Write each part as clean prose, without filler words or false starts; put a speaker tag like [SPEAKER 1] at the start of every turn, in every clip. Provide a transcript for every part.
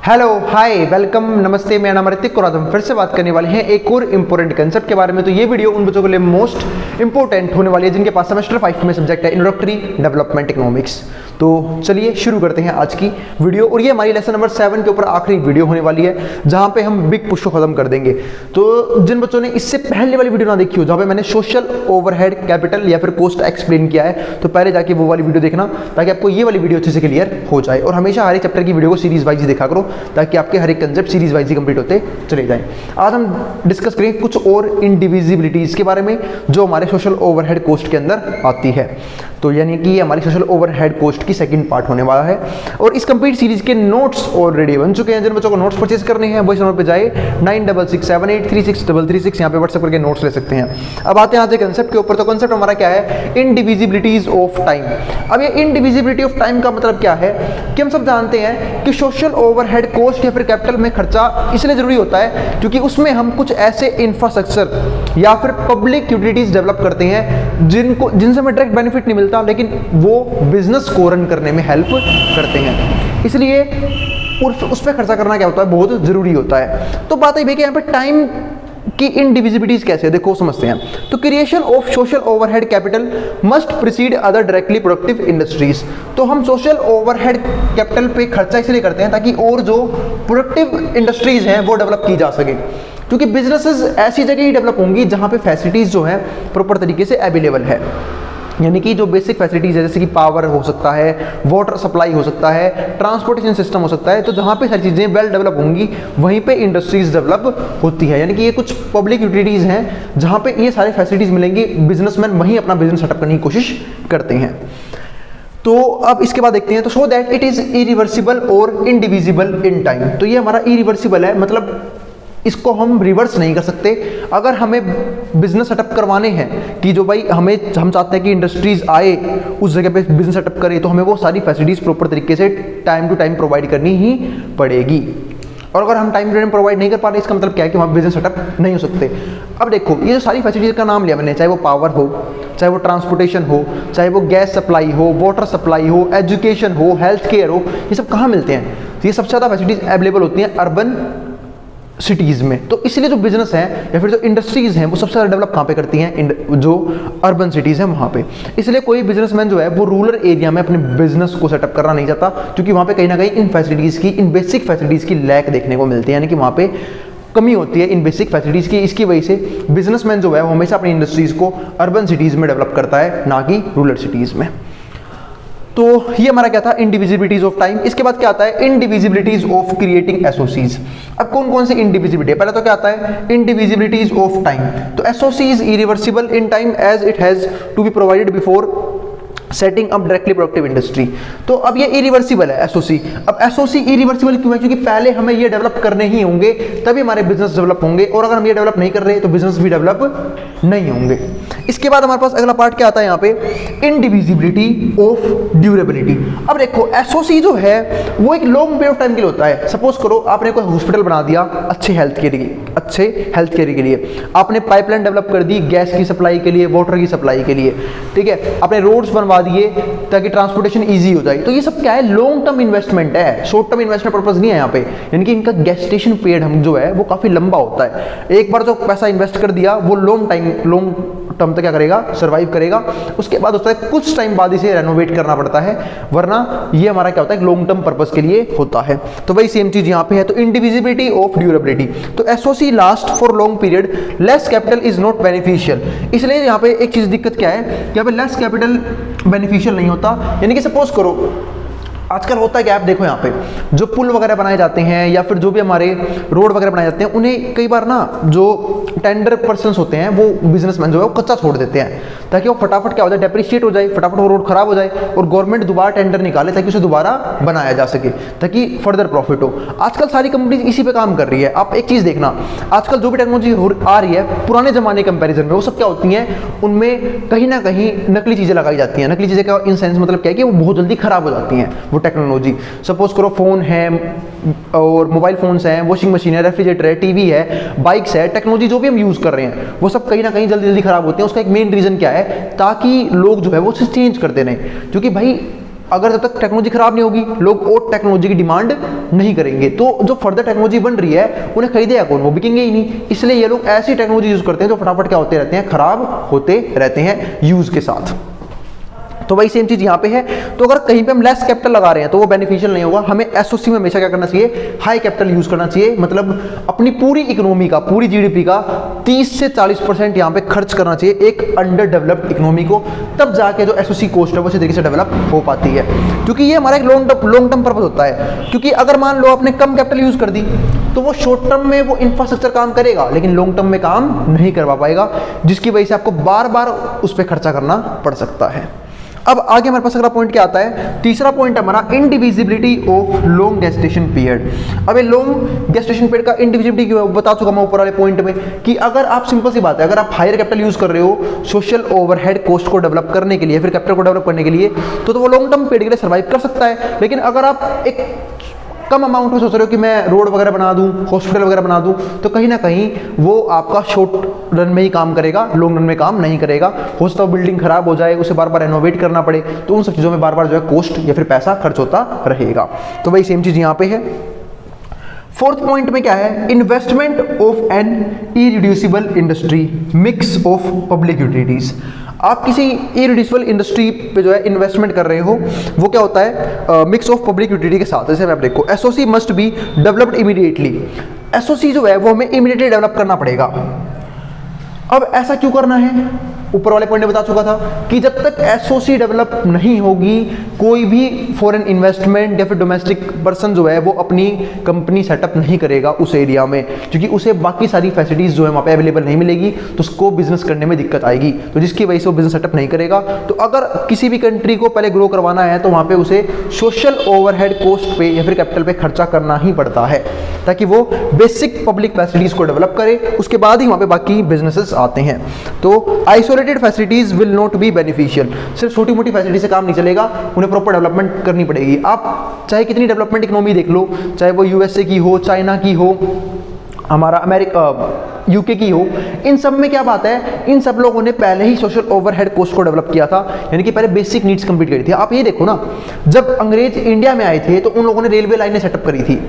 [SPEAKER 1] Hello hi welcome नमस्ते, मेरा नाम ऋतिक और आज हम फिर से बात करने वाले हैं एक और इंपॉर्टेंट कंसेप्ट के बारे में। तो ये वीडियो उन बच्चों के लिए मोस्ट इंपॉर्टेंट होने वाली है जिनके पास सेमेस्टर 5 में सब्जेक्ट है इंट्रोडक्टरी डेवलपमेंट इकोनॉमिक्स। तो चलिए शुरू करते हैं आज की वीडियो, और ये हमारी लेसन नंबर 7 के ऊपर आखिरी वीडियो होने वाली है जहां पे हम बिग पुश को खत्म कर देंगे। तो जिन बच्चों ने इससे पहले वाली वीडियो ना देखी हो जहां पे मैंने सोशल ओवरहेड कैपिटल या फिर कॉस्ट एक्सप्लेन किया है, तो पहले जाके वो वाली वीडियो देखना ताकि आपको ये वाली वीडियो अच्छे से क्लियर हो जाए। और हमेशा हर एक चैप्टर की वीडियो को सीरीज वाइज देखा करो ताकि आपके हर एक कंसेप्ट सीरीज वाइज ही कंप्लीट होते चले जाएं। आज हम डिस्कस करेंगे कुछ और इंडिविजिबिलिटीज के बारे में जो हमारे सोशल ओवरहेड कॉस्ट के अंदर आती है। तो यानी कि ये हमारी सोशल ओवरहेड कॉस्ट की सेकंड पार्ट होने वाला है। और इस कंप्लीट सीरीज के नोट्स ऑलरेडी बन चुके हैं। जिन बच्चों को नोट्स परचेज करने हैं वो इस नंबर पे जाए 9667836333 यहाँ पे व्हाट्सएप करके नोट्स ले सकते हैं। अब आते हैं आज एक कंसेप्ट के ऊपर। तो कंसेप्ट हमारा क्या है? Indivisibilities of time. अब ये इंडिविजिबिलिटी ऑफ टाइम का मतलब क्या है कि हम सब जानते हैं कि सोशल ओवरहेड कॉस्ट या फिर कैपिटल में खर्चा इसलिए जरूरी होता है क्योंकि उसमें हम कुछ ऐसे इंफ्रास्ट्रक्चर या फिर पब्लिक यूटिलिटीज डेवलप करते हैं जिनसे हमें डायरेक्ट बेनिफिट नहीं मिलता लेकिन वो बिजनेस को रन करने में हेल्प करते हैं। इसलिए उस पर खर्चा करना क्या होता है, बहुत जरूरी होता है। तो बात है कि यहाँ पे टाइम की इंडिविजिबिलिटीज कैसे है, देखो समझते हैं। तो creation of social overhead capital must preceded other directly productive industries. तो हम सोशल ओवरहेड कैपिटल पे खर्चा इसलिए करते हैं ताकि और जो प्रोडक्टिव इंडस्ट्रीज हैं वो डेवलप की जा सके, क्योंकि बिजनेसेस ऐसी जगह ही डेवलप होंगी जहां पे फैसिलिटीज जो है प्रॉपर तरीके से अवेलेबल है। यानी कि जो बेसिक फैसिलिटीज है जैसे कि पावर हो सकता है, वाटर सप्लाई हो सकता है, ट्रांसपोर्टेशन सिस्टम हो सकता है। तो जहाँ पे सारी चीज़ें वेल डेवलप होंगी वहीं पे इंडस्ट्रीज डेवलप होती है। यानी कि ये कुछ पब्लिक यूटिलिटीज़ हैं जहाँ पे ये सारी फैसिलिटीज़ मिलेंगी, बिजनेसमैन वहीं अपना बिजनेस सेटअप करने की कोशिश करते हैं। तो अब इसके बाद देखते हैं। तो so that it is irreversible और इंडिविजिबल इन टाइम। तो ये हमारा इरिवर्सिबल है, मतलब इसको हम रिवर्स नहीं कर सकते। अगर हमें बिजनेस सेटअप करवाने हैं कि जो भाई हम चाहते हैं कि इंडस्ट्रीज आए उस जगह पे बिजनेस सेटअप करे, तो हमें वो सारी फैसिलिटीज प्रॉपर तरीके से टाइम टू टाइम प्रोवाइड करनी ही पड़ेगी। और अगर हम टाइम टू टाइम प्रोवाइड नहीं कर पा रहे, इसका मतलब क्या है कि वहाँ बिजनेस सेटअप नहीं हो सकते। अब देखो ये जो सारी फैसिलिटीज का नाम लिया मैंने, चाहे वो पावर हो, चाहे वो ट्रांसपोर्टेशन हो, चाहे वो गैस सप्लाई हो, वाटर सप्लाई हो, एजुकेशन हो, हेल्थ केयर हो, ये सब कहाँ मिलते हैं? तो ये सबसे ज़्यादा फैसिलिटीज अवेलेबल होती हैं अर्बन सिटीज़ में। तो इसलिए जो बिजनेस है या फिर जो इंडस्ट्रीज़ हैं वो सबसे ज़्यादा डेवलप कहाँ पे करती हैं? जो अर्बन सिटीज़ हैं वहाँ पे। इसलिए कोई बिजनेसमैन जो है वो रूरल एरिया में अपने बिजनेस को सेटअप करना नहीं चाहता, क्योंकि वहाँ पे कहीं ना कहीं इन फैसिलिटीज़ की, इन बेसिक फैसिलिटीज़ की लैक देखने को मिलती है। यानी कि वहाँ पे कमी होती है इन बेसिक फैसिलिटीज़ की। इसकी वजह से बिजनेसमैन जो है वो हमेशा अपनी इंडस्ट्रीज़ को अर्बन सिटीज़ में डेवलप करता है, ना कि रूरल सिटीज़ में। तो ये हमारा क्या था? इंडिविजिबिलिटीज ऑफ टाइम। इसके बाद क्या आता है? Indivisibilities of creating एसओसीज। अब कौन कौन सी इंडिविजिबिलिटी है? पहले तो क्या आता है? Indivisibilities of time. तो SOC is irreversible in time as it has to be provided before setting up directly productive industry. तो अब ये इरिवर्सिबल है एसओसी। अब एसओसी इरिवर्सिबल क्यों है? क्योंकि पहले हमें ये डेवलप करने ही होंगे तभी हमारे बिजनेस डेवलप होंगे, और अगर हम ये डेवलप नहीं कर रहे तो बिजनेस भी डेवलप नहीं होंगे। इसके बाद हमारे पास अगला पार्ट क्या आता है यहाँ पे? इंडिविजिबिलिटी ऑफ ड्यूरेबिलिटी। अब देखो एसओसी जो है वो एक लॉन्ग पीरियड ऑफ टाइम के लिए होता है। सपोज करो आपने कोई हॉस्पिटल बना दिया अच्छे हेल्थ केयर के लिए, आपने पाइपलाइन डेवलप कर दी गैस की सप्लाई के लिए, वाटर की सप्लाई के लिए, ठीक है, आपने रोड्स बनवा दिए ताकि ट्रांसपोर्टेशन इजी हो जाए। तो ये सब क्या है? लॉन्ग टर्म इन्वेस्टमेंट है, शॉर्ट टर्म इन्वेस्टमेंट पर्पस नहीं है यहाँ पे। यानी कि इनका गेस्टेशन पीरियड हम जो है वो काफी लंबा होता है। एक बार जो पैसा इन्वेस्ट कर दिया वो लॉन्ग टर्म तक क्या करेगा? सर्वाइव करेगा। उसके बाद होता है कुछ टाइम बाद इसे रेनोवेट करना पड़ता है, वरना ये हमारा क्या होता है? लॉन्ग टर्म पर्पस के लिए होता है। तो वही सेम चीज यहाँ पे है। तो इंडिविजिबिलिटी ऑफ ड्यूरेबिलिटी। तो SOC last for long period, less capital is not beneficial. इसलिए यहाँ पे एक चीज दिक्कत क्या है? यहाँ पे लेस कैपिटल बेनिफिशियल नहीं होता। यानी कि सपोज करो आजकल होता है कि आप देखो यहाँ पे जो पुल वगैरह बनाए जाते हैं या फिर जो भी हमारे रोड वगैरह बनाए जाते हैं, उन्हें कई बार ना जो टेंडर पर्सन्स होते हैं वो बिजनेसमैन जो है वो कच्चा छोड़ देते हैं ताकि वो फटाफट क्या हो जाए? डेप्रिशिएट हो जाए, फटाफट वो रोड खराब हो जाए और गवर्नमेंट दोबारा टेंडर निकाले ताकि उसे दोबारा बनाया जा सके, ताकि फर्दर प्रॉफिट हो। आजकल सारी कंपनीज इसी पे काम कर रही है। आप एक चीज़ देखना, आजकल जो भी टेक्नोलॉजी आ रही है पुराने जमाने कंपेरिजन में, वो सब क्या होती हैं? उनमें कहीं ना कहीं नकली चीज़ें लगाई जाती हैं। नकली चीज़ें का इन सेंस मतलब क्या है कि वो बहुत जल्दी खराब हो जाती हैं वो टेक्नोलॉजी। सपोज करो फोन है और मोबाइल फोन्स हैं, वॉशिंग मशीन है, रेफ्रिजरेटर है, टीवी है, बाइक्स है, टेक्नोलॉजी जो भी हम यूज़ कर रहे हैं वो सब कहीं ना कहीं जल्दी खराब होते हैं। उसका एक मेन रीज़न क्या है? ताकि लोग जो है वो उसे चेंज करते रहें, क्योंकि भाई अगर जब तक टेक्नोलॉजी खराब नहीं होगी, लोग और टेक्नोलॉजी की डिमांड नहीं करेंगे, तो जो फर्दर टेक्नोलॉजी बन रही है उन्हें खरीदेगा कौन, वो बिकेंगे ही नहीं। इसलिए ये लोग ऐसी टेक्नोलॉजी यूज करते हैं जो फटाफट क्या होते रहते हैं, खराब होते रहते हैं यूज के साथ। तो वही सेम चीज यहाँ पे है। तो अगर कहीं पे हम लेस कैपिटल लगा रहे हैं तो वो बेनिफिशियल नहीं होगा। हमें एसओसी में हमेशा क्या करना चाहिए, हाई कैपिटल यूज करना चाहिए। मतलब अपनी पूरी इकोनॉमी का, पूरी जीडीपी का 30 से 40% यहाँ पे खर्च करना चाहिए एक अंडर डेवलप्ड इकोनॉमी को, तब जाके जो एसओसी कोस्ट है वो इसी तरीके से डेवलप हो पाती है। क्योंकि ये हमारा एक लॉन्ग टर्म पर्पज होता है। क्योंकि अगर मान लो आपने कम कैपिटल यूज कर दी तो वो शॉर्ट टर्म में वो इंफ्रास्ट्रक्चर काम करेगा, लेकिन लॉन्ग टर्म में काम नहीं करवा पाएगा, जिसकी वजह से आपको बार बार उस पर खर्चा करना पड़ सकता है। अब आगे हमारे पास अगला पॉइंट क्या आता है, तीसरा पॉइंट हमारा इंडिविजिबिलिटी ऑफ लॉन्ग गेस्टेशन पीरियड। अब ये लॉन्ग गेस्टेशन पीरियड का इंडिविजिबिलिटी क्यों बता चुका मैं ऊपर वाले पॉइंट में, कि अगर आप, सिंपल सी बात है, अगर आप हायर कैपिटल यूज कर रहे हो सोशल ओवरहेड कॉस्ट को डेवलप करने के लिए, फिर कैपिटल को डेवलप करने के लिए, तो वो लॉन्ग टर्म पीरियड के लिए सर्वाइव कर सकता है। लेकिन अगर आप एक कम अमाउंट में सोच रहे हो कि मैं रोड वगैरह बना दूं, हॉस्पिटल वगैरह बना दूं, तो कहीं ना कहीं वो आपका शॉर्ट रन में ही काम करेगा, लॉन्ग रन में काम नहीं करेगा। हो सकता है बिल्डिंग खराब हो जाए, उसे बार बार रेनोवेट करना पड़े, तो उन सब चीज़ों में बार बार जो है कॉस्ट या फिर पैसा खर्च होता रहेगा। तो वही सेम चीज़ यहाँ पे है। फोर्थ पॉइंट में क्या है, investment of an irreducible industry mix of public utilities. आप किसी इरिड्यूसिबल इंडस्ट्री पे जो है इन्वेस्टमेंट कर रहे हो, वो क्या होता है, मिक्स ऑफ पब्लिक यूटिलिटी के साथ। जैसे मैं आप देखो, SOC must be developed immediately. SOC जो है वो हमें इमीडिएटली डेवलप करना पड़ेगा। अब ऐसा क्यों करना है, ऊपर वाले पॉइंट में बता चुका था कि जब तक एसओसी डेवलप नहीं होगी, कोई भी फॉरेन इन्वेस्टमेंट या फिर डोमेस्टिक पर्सन जो है वो अपनी कंपनी सेटअप नहीं करेगा उस एरिया में, क्योंकि उसे बाकी सारी फैसिलिटीज जो है वहाँ पे अवेलेबल नहीं मिलेगी, तो उसको बिजनेस करने में दिक्कत आएगी, तो जिसकी वजह से वो बिजनेस सेटअप नहीं करेगा। तो अगर किसी भी कंट्री को पहले ग्रो करवाना है तो वहाँ पे उसे सोशल ओवरहेड कॉस्ट पे या फिर कैपिटल पे खर्चा करना ही पड़ता है, ताकि वो बेसिक पब्लिक फैसिलिटीज को डेवलप करे, उसके बाद ही वहाँ पे बाकी बिजनेसेस आते हैं। तो isolated facilities will not be beneficial. सिर्फ छोटी मोटी फैसिलिटी से काम नहीं चलेगा, उन्हें प्रॉपर डेवलपमेंट करनी पड़ेगी। आप चाहे कितनी डेवलपमेंट इकोनॉमी देख लो, चाहे वो यूएसए की हो, चाइना की हो, हमारा अमेरिका यूके की हो, इन सब में क्या बात है, इन सब लोगों ने पहले ही सोशल ओवरहेड कॉस्ट को डेवलप किया था, यानी कि पहले बेसिक नीड्स कंप्लीट करी थी। आप ये देखो ना, जब अंग्रेज इंडिया में आए थे तो उन लोगों ने रेलवे लाइनें सेटअप करी थी,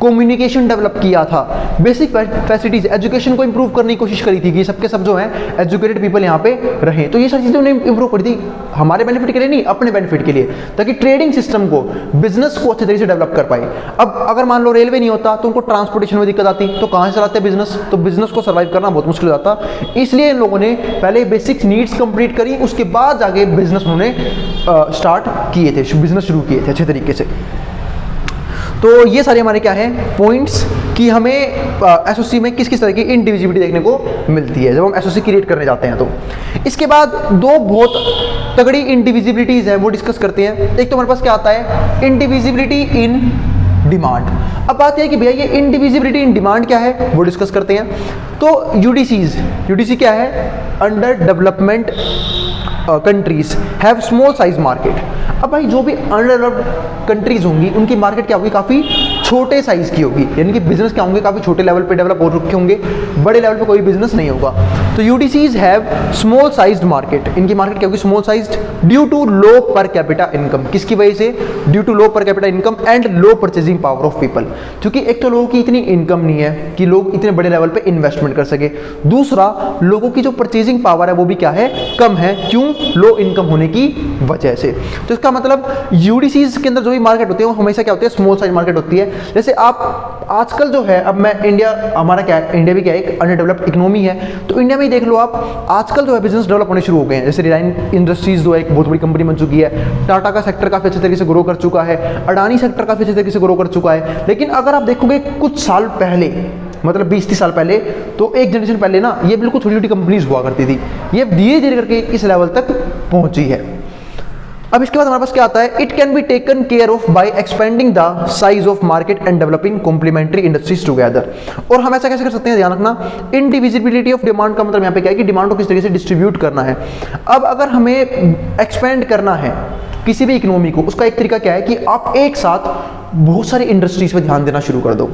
[SPEAKER 1] कम्युनिकेशन डेवलप किया था, बेसिक फैसिलिटीज, एजुकेशन को इंप्रूव करने की कोशिश करी थी कि सबके सब जो हैं एजुकेटेड पीपल यहाँ पे रहें। तो ये सारी चीज़ें उन्हें इंप्रूव करी थी, हमारे बेनिफिट के लिए नहीं, अपने बेनिफिट के लिए, ताकि ट्रेडिंग सिस्टम को, बिजनेस को अच्छे तरीके से डेवलप कर पाए। अब अगर मान लो रेलवे नहीं होता तो उनको ट्रांसपोर्टेशन में दिक्कत आती, तो कहाँ से चलाते हैं बिजनेस, तो बिजनेस को सर्वाइव करना बहुत मुश्किल हो जाता। इसलिए इन लोगों ने पहले बेसिक नीड्स कंप्लीट करी, उसके बाद जाके बिजनेस उन्होंने स्टार्ट किए थे, बिजनेस शुरू किए थे अच्छे तरीके से। तो ये सारे हमारे क्या हैं पॉइंट्स कि हमें एसओसी में किस किस तरह की इंडिविजिबिलिटी देखने को मिलती है जब हम एसओसी क्रिएट करने जाते हैं। तो इसके बाद दो बहुत तगड़ी इंडिविजिबिलिटीज़ हैं वो डिस्कस करते हैं। एक तो हमारे पास क्या आता है, इंडिविजिबिलिटी इन डिमांड। अब बात यह है कि भैया ये इंडिविजिबिलिटी इन डिमांड क्या है वो डिस्कस करते हैं। तो यूडीसी क्या है, under development countries have small size market. अब भाई जो भी अंडर डेवलप्ड कंट्रीज होंगी उनकी मार्केट क्या होगी, काफ़ी छोटे साइज की होगी, यानी कि बिजनेस क्या होंगे, काफ़ी छोटे लेवल पे डेवलप हो रखे होंगे, बड़े लेवल पे कोई बिजनेस नहीं होगा। तो UDCs have small sized market, इनकी मार्केट क्या होगी, small sized, due to low per capita income. किसकी वजह से, due to low per capita income and low purchasing power of people. क्योंकि एक तो लोगों की इतनी इनकम नहीं है कि लोग इतने बड़े लेवल पे इन्वेस्टमेंट कर सके, दूसरा लोगों की जो परचेजिंग पावर है वो भी क्या है, कम है। क्यों, लो इनकम होने की वजह से। तो इसका मतलब यूडीसीज के अंदर जो भी मार्केट होती है वो हमेशा क्या होती है, स्मॉल साइज मार्केट होती है। जैसे आप आजकल जो है, अब मैं इंडिया, हमारा क्या है, इंडिया भी क्या है, एक अंडर डेवलप्ड इकोनॉमी है, तो इंडिया में ही देख लो आप, आजकल जो है बिजनेस डेवलप होने शुरू हो गए हैं। जैसे रिलायंस इंडस्ट्रीज जो है एक बहुत बड़ी कंपनी बन चुकी है, टाटा का सेक्टर काफी अच्छे तरीके से ग्रो कर चुका है, अडानी सेक्टर काफी अच्छे तरीके से ग्रो कर चुका है। लेकिन अगर आप देखोगे कुछ साल पहले, मतलब 20-30 साल पहले, तो एक जनरेशन पहले ना, ये बिल्कुल छोटी छोटी कंपनीज हुआ करती थी, ये धीरे धीरे करके इस लेवल तक पहुंची है। अब इसके बाद हमारे पास क्या आता है, it can be taken care of by expanding the size of market and developing complementary industries together. और हम ऐसा कैसे कर सकते हैं, ध्यान रखना, इंडिविजिबिलिटी ऑफ डिमांड का मतलब यहाँ पे क्या है कि डिमांड को किस तरीके से डिस्ट्रीब्यूट करना है। अब अगर हमें एक्सपेंड करना है किसी भी इकोनॉमी को, उसका एक तरीका क्या है कि आप एक साथ बहुत सारी इंडस्ट्रीज पे ध्यान देना शुरू कर दो।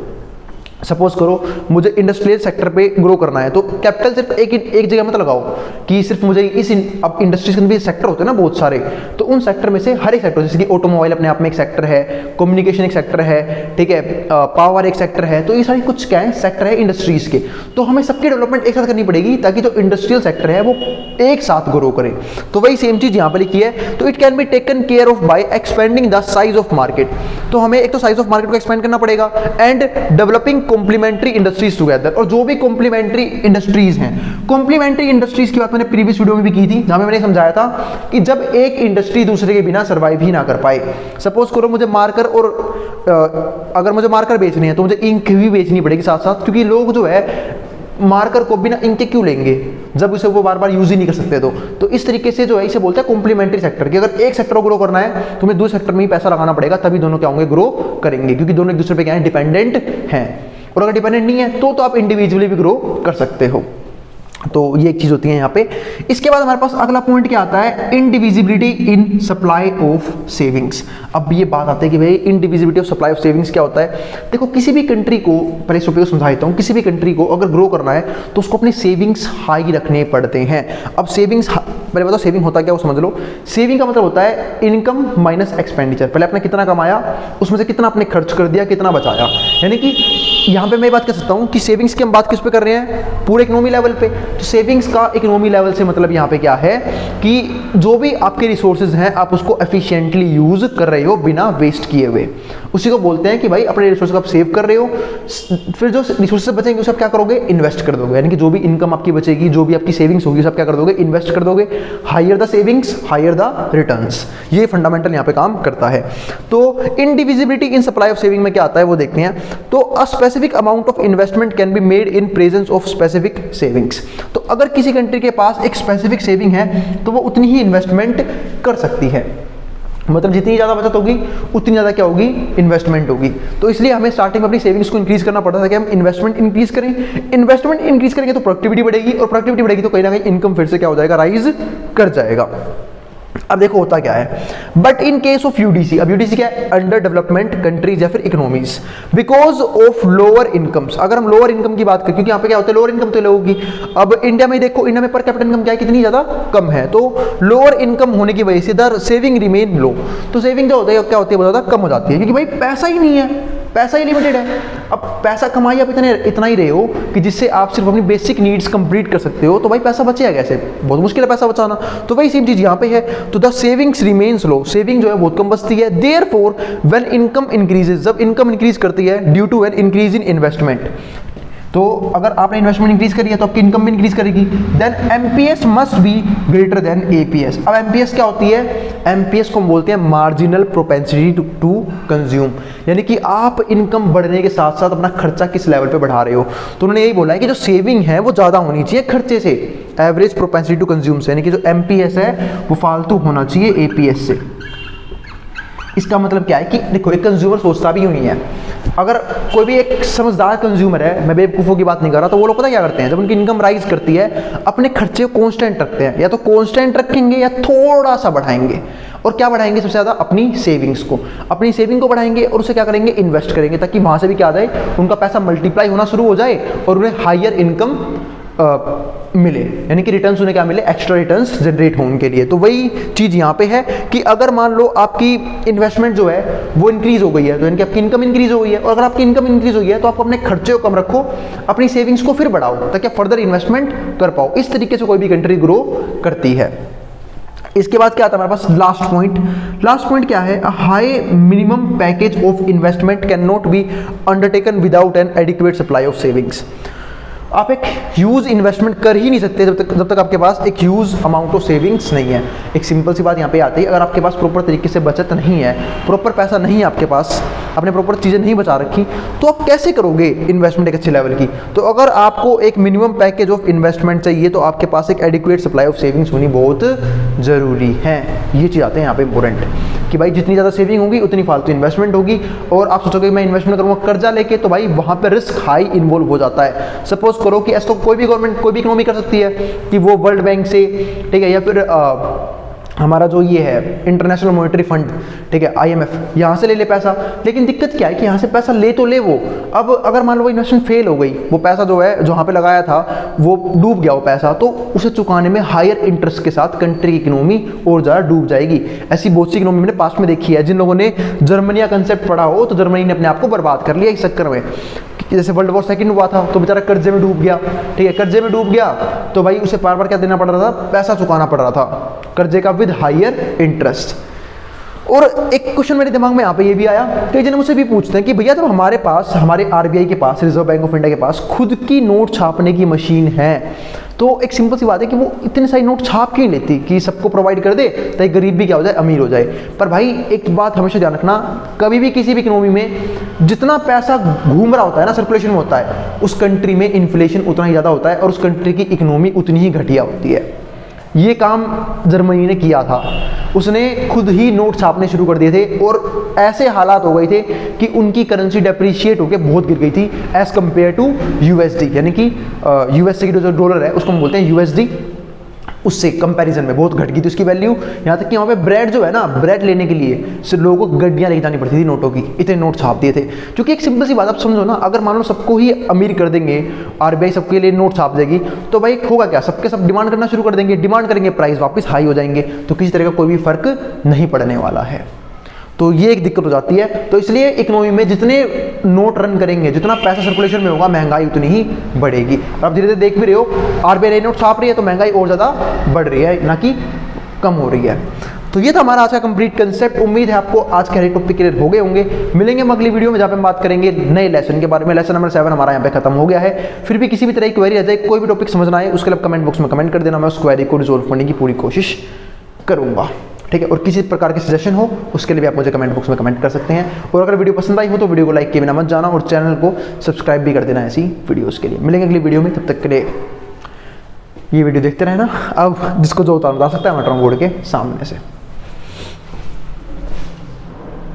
[SPEAKER 1] सपोज करो मुझे इंडस्ट्रियल सेक्टर पे ग्रो करना है, तो कैपिटल सिर्फ एक जगह मत लगाओ कि सिर्फ मुझे अब इंडस्ट्रीज के भी सेक्टर होते हैं ना बहुत सारे, तो उन सेक्टर में से हर एक सेक्टर, जैसे कि ऑटोमोबाइल अपने आप में एक सेक्टर है, कम्युनिकेशन एक सेक्टर है, ठीक है, पावर एक सेक्टर है, तो ये सारी कुछ क्या है सेक्टर है इंडस्ट्रीज के। तो हमें सबकी डेवलपमेंट एक साथ करनी पड़ेगी ताकि जो इंडस्ट्रियल सेक्टर है वो एक साथ ग्रो करे। तो वही सेम चीज यहाँ पर लिखी है। तो it can be taken care of by expanding the size of market. तो हमें एक तो साइज ऑफ मार्केट को एक्सपेंड करना पड़ेगा and developing complementary industries together. और जो भी कॉम्प्लीमेंट्री इंडस्ट्रीज हैं, कॉम्प्लीमेंट्री इंडस्ट्रीज की बात मैंने प्रीवियस वीडियो में भी की थी, जहां मैंने समझाया था कि जब एक इंडस्ट्री दूसरे के बिना सर्वाइव ही ना कर पाए। सपोज करो मुझे मार्कर और अगर मुझे मार्कर बेचने हैं तो मुझे इंक भी बेचनी पड़ेगी साथ साथ, क्योंकि लोग जो है मार्कर को बिना इंक के क्यों लेंगे जब उसे वो बार बार यूज ही नहीं कर सकते। तो इस तरीके से जो है इसे बोलते हैं कॉम्प्लीमेंट्री सेक्टर, कि अगर एक सेक्टर को ग्रो करना है तो तुम्हें दूसरे सेक्टर में ही पैसा लगाना पड़ेगा, तभी दोनों क्या होंगे ग्रो करेंगे, क्योंकि दोनों एक दूसरे पे क्या है डिपेंडेंट हैं। और अगर डिपेंडेंट नहीं है तो आप इंडिविजुअली भी ग्रो कर सकते हो। तो ये एक चीज होती है यहाँ पे। इसके बाद हमारे पास अगला पॉइंट क्या आता है, indivisibility in supply of savings. अब ये बात आती है कि भाई indivisibility of supply of savings क्या होता है। देखो किसी भी कंट्री को, पहले इस टॉपिक को समझा देता हूँ, किसी भी कंट्री को अगर ग्रो करना है तो उसको अपनी सेविंग्स हाई रखने पड़ते हैं। अब सेविंग्स, पहले बताओ सेविंग होता क्या, वो समझ लो। सेविंग का मतलब होता है इनकम माइनस एक्सपेंडिचर। पहले आपने कितना कमाया, उसमें से कितना आपने खर्च कर दिया, कितना बचाया। यानी कि यहाँ पे मैं बात कर सकता हूँ कि सेविंग्स की हम बात किस पे कर रहे हैं, पूरे इकोनॉमी लेवल पे। तो सेविंग्स का इकोनॉमी लेवल से मतलब यहाँ पे क्या है कि जो भी आपके रिसोर्सेज हैं आप उसको एफिशिएंटली यूज कर रहे हो बिना वेस्ट किए हुए, उसी को बोलते हैं कि भाई अपने रिसोर्स को आप सेव कर रहे हो। फिर जो रिसोर्सेज बचेंगे उसे आप क्या करोगे, इन्वेस्ट कर दोगे। यानी कि जो भी इनकम आपकी बचेगी, जो भी आपकी सेविंग्स होगी, सब क्या कर दोगे, इन्वेस्ट कर दोगे। Higher the savings higher the returns, ये फंडामेंटल यहाँ पे काम करता है। तो indivisibility in supply of saving में क्या आता है वो देखते हैं। तो a specific amount of investment can be made in presence of specific savings. तो अगर किसी कंट्री के पास एक स्पेसिफिक सेविंग है तो वो उतनी ही इन्वेस्टमेंट कर सकती है, मतलब जितनी ज़्यादा बचत होगी उतनी ज़्यादा क्या होगी, इन्वेस्टमेंट होगी। तो इसलिए हमें स्टार्टिंग में अपनी सेविंग्स को इंक्रीज करना पड़ता था कि हम इन्वेस्टमेंट इंक्रीज करें। इन्वेस्टमेंट इंक्रीज करेंगे तो प्रोडक्टिविटी बढ़ेगी, और प्रोडक्टिविटी बढ़ेगी तो कहीं ना कहीं इनकम फिर से क्या हो जाएगा, राइज कर जाएगा। अब देखो होता क्या है, but in case of UDC, अब यूडीसी क्या है, अंडर डेवलपमेंट कंट्रीज या फिर economies, because of lower incomes. अगर हम लोअर इनकम की बात करें, क्योंकि यहाँ पे क्या होता है लोअर इनकम तो लोगों की, अब इंडिया में देखो, इंडिया में पर कैपिटल इनकम क्या है, कितनी ज्यादा कम है। तो लोअर इनकम होने की वजह से द सेविंग रिमेन लो। तो सेविंग जो होता है क्या होती है, बहुत ज्यादा कम हो जाती है, क्योंकि भाई पैसा ही नहीं है, पैसा ही लिमिटेड है। अब पैसा कमाई आप इतना ही रहे हो कि जिससे आप सिर्फ अपनी बेसिक नीड्स कंप्लीट कर सकते हो, तो भाई पैसा बचेगा कैसे, बहुत मुश्किल है पैसा बचाना। तो वही सेम चीज यहाँ पे है। तो the savings remains low, saving जो है बहुत कम बचती है। देयरफॉर व्हेन इनकम इंक्रीजेस, जब इनकम इंक्रीज करती है due to an increase in investment, तो अगर आपने इन्वेस्टमेंट इंक्रीज करी है तो आपकी इनकम भी इंक्रीज करेगी। Then MPS must be greater than APS. अब एमपीएस क्या होती है, एमपीएस को हम बोलते हैं मार्जिनल प्रोपेंसिटी टू कंज्यूम, यानी कि आप इनकम बढ़ने के साथ साथ अपना खर्चा किस लेवल पे बढ़ा रहे हो। तो उन्होंने यही बोला है कि जो सेविंग है वो ज़्यादा होनी चाहिए खर्चे से, एवरेज प्रोपेंसिटी टू कंज्यूम से, यानी कि जो एमपीएस है वो फालतू होना चाहिए एपीएस से। इसका मतलब क्या है कि देखो एक कंज्यूमर सोचता भी यूं नहीं है। अगर कोई भी एक समझदार कंज्यूमर है, मैं बेवकूफ़ों की बात नहीं कर रहा, तो वो लोग पता क्या करते हैं, जब उनकी इनकम राइज करती है अपने खर्चे को कांस्टेंट रखते हैं, या तो कांस्टेंट रखेंगे या थोड़ा सा बढ़ाएंगे। और क्या बढ़ाएंगे, सबसे ज़्यादा अपनी सेविंग्स को, अपनी सेविंग को बढ़ाएंगे और उसे क्या करेंगे, इन्वेस्ट करेंगे, ताकि वहाँ से भी क्या आ जाए, उनका पैसा मल्टीप्लाई होना शुरू हो जाए और उन्हें हायर इनकम मिले, यानी कि रिटर्न्स उन्हें क्या मिले, एक्स्ट्रा रिटर्न्स जनरेट हो उनके लिए। तो वही चीज़ यहाँ पे है कि अगर मान लो आपकी इन्वेस्टमेंट जो है वो इंक्रीज हो गई है, तो यानी कि आपकी इनकम इंक्रीज हो गई है, और अगर आपकी इनकम इंक्रीज हो गई है तो आप अपने खर्चे को कम रखो, अपनी सेविंग्स को फिर बढ़ाओ, ताकि आप फर्दर इन्वेस्टमेंट कर पाओ। इस तरीके से कोई भी कंट्री ग्रो करती है। इसके बाद क्या आता है हमारे पास, लास्ट पॉइंट क्या है, high minimum package of investment can not be undertaken without an adequate supply of savings. आप एक ह्यूज इन्वेस्टमेंट कर ही नहीं सकते जब तक आपके पास एक ह्यूज अमाउंट ऑफ सेविंग्स नहीं है। एक सिंपल सी बात यहाँ पे आती है, अगर आपके पास प्रॉपर तरीके से बचत नहीं है, प्रॉपर पैसा नहीं है आपके पास, आपने प्रॉपर चीज़ें नहीं बचा रखी, तो आप कैसे करोगे इन्वेस्टमेंट एक अच्छे लेवल की। तो अगर आपको एक मिनिमम पैकेज ऑफ इन्वेस्टमेंट चाहिए तो आपके पास एक एडिक्वेट सप्लाई ऑफ सेविंग्स होनी बहुत ज़रूरी है। ये चीज़ आते हैं यहाँ पे इंपॉर्टेंट, कि भाई जितनी ज़्यादा सेविंग होगी उतनी फालतू इन्वेस्टमेंट होगी। और आप सोचोगे मैं इन्वेस्टमेंट करूँगा कर्जा लेके, तो भाई वहाँ पर रिस्क हाई इन्वॉल्व हो जाता है। सपोज करो कि ऐसा तो कोई भी गवर्नमेंट, कोई भी इकोनॉमी कर सकती है कि वो वर्ल्ड बैंक से, ठीक है, या फिर हमारा जो ये है इंटरनेशनल मॉनेटरी फंड, ठीक है, IMF, यहाँ से ले ले पैसा। लेकिन दिक्कत क्या है कि यहाँ से पैसा ले तो ले वो, अब अगर मान लो वो इन्वेस्टमेंट फेल हो गई, वो पैसा जो है जहाँ पे लगाया था वो डूब गया वो पैसा, तो उसे चुकाने में हायर इंटरेस्ट के साथ कंट्री की इकोनॉमी और ज़्यादा डूब जाएगी। ऐसी बहुत सी इकोनॉमी मैंने पास्ट में देखी है। जिन लोगों ने जर्मनी का कंसेप्ट पढ़ा हो तो जर्मनी ने अपने आप को बर्बाद कर लिया इस चक्कर में। जैसे वर्ल्ड वॉर सेकंड हुआ था तो बेचारा कर्जे में डूब गया, ठीक है, कर्जे में डूब गया तो भाई उसे बार बार क्या देना पड़ रहा था, पैसा चुकाना पड़ रहा था कर्जे का विद हायर इंटरेस्ट। और एक क्वेश्चन मेरे दिमाग में यहाँ पे ये भी आया, कई जन मुझसे भी पूछते हैं कि भैया जब हमारे पास, हमारे RBI के पास, रिजर्व बैंक ऑफ इंडिया के पास खुद की नोट छापने की मशीन है, तो एक सिंपल सी बात है कि वो इतने सारे नोट छाप क्यों लेती कि सबको प्रोवाइड कर दे ताकि गरीब भी क्या हो जाए, अमीर हो जाए। पर भाई एक बात हमेशा ध्यान रखना, कभी भी किसी भी इकोनॉमी में जितना पैसा घूम रहा होता है ना, सर्कुलेशन में होता है, उस कंट्री में इन्फ्लेशन उतना ही ज़्यादा होता है और उस कंट्री की इकोनॉमी उतनी ही घटिया होती है। ये काम जर्मनी ने किया था, उसने खुद ही नोट छापने शुरू कर दिए थे और ऐसे हालात हो गए थे कि उनकी करेंसी डेप्रिशिएट होकर बहुत गिर गई थी एज कम्पेयर टू USD, यानी कि US की जो डॉलर है उसको हम बोलते हैं USD, उससे कंपैरिजन में बहुत घट गई थी उसकी वैल्यू। यहाँ तक कि वहाँ पे ब्रेड जो है ना, ब्रेड लेने के लिए सिर्फ लोगों को गड्डियाँ लेके जानी पड़ती थी नोटों की, इतने नोट छाप दिए थे। क्योंकि एक सिंपल सी बात आप समझो ना, अगर मान लो सबको ही अमीर कर देंगे, RBI सबके लिए नोट छाप देगी, तो भाई होगा क्या, सबके सब डिमांड करना शुरू कर देंगे, डिमांड करेंगे, प्राइस वापस हाई हो जाएंगे, तो किसी तरह का कोई भी फर्क नहीं पड़ने वाला है। तो ये एक दिक्कत हो जाती है। तो इसलिए इकोनॉमी में जितने नोट रन करेंगे, जितना पैसा सर्कुलेशन में होगा, महंगाई उतनी ही बढ़ेगी। और आप धीरे धीरे देख भी रहे हो RBI नोट छाप रही है तो महंगाई और ज़्यादा बढ़ रही है, ना कि कम हो रही है। तो ये था हमारा आज का कंप्लीट कंसेप्ट। उम्मीद है आपको आज के हर एक टॉपिक क्लियर हो गए होंगे। मिलेंगे हम अगली वीडियो में जहाँ पे हम बात करेंगे नए लेसन के बारे में। लेसन नंबर 7 हमारा यहाँ पे खत्म हो गया है। फिर भी किसी भी तरह की क्वेरी आ जाए, कोई भी टॉपिक समझना है, उसके लिए कमेंट बॉक्स में कमेंट कर देना, मैं उस क्वेरी को रिजोल्व करने की पूरी कोशिश करूँगा, ठीक है। और किसी प्रकार के सजेशन हो उसके लिए भी आप मुझे कमेंट बॉक्स में कमेंट कर सकते हैं। और अगर वीडियो पसंद आई हो तो वीडियो को लाइक किए बिना मत जाना और चैनल को सब्सक्राइब भी कर देना ऐसी वीडियोस के लिए। मिलेंगे अगली वीडियो में, तब तक के लिए ये वीडियो देखते रहना। अब जिसको जो उतार सकता है मैं बोर्ड के सामने से।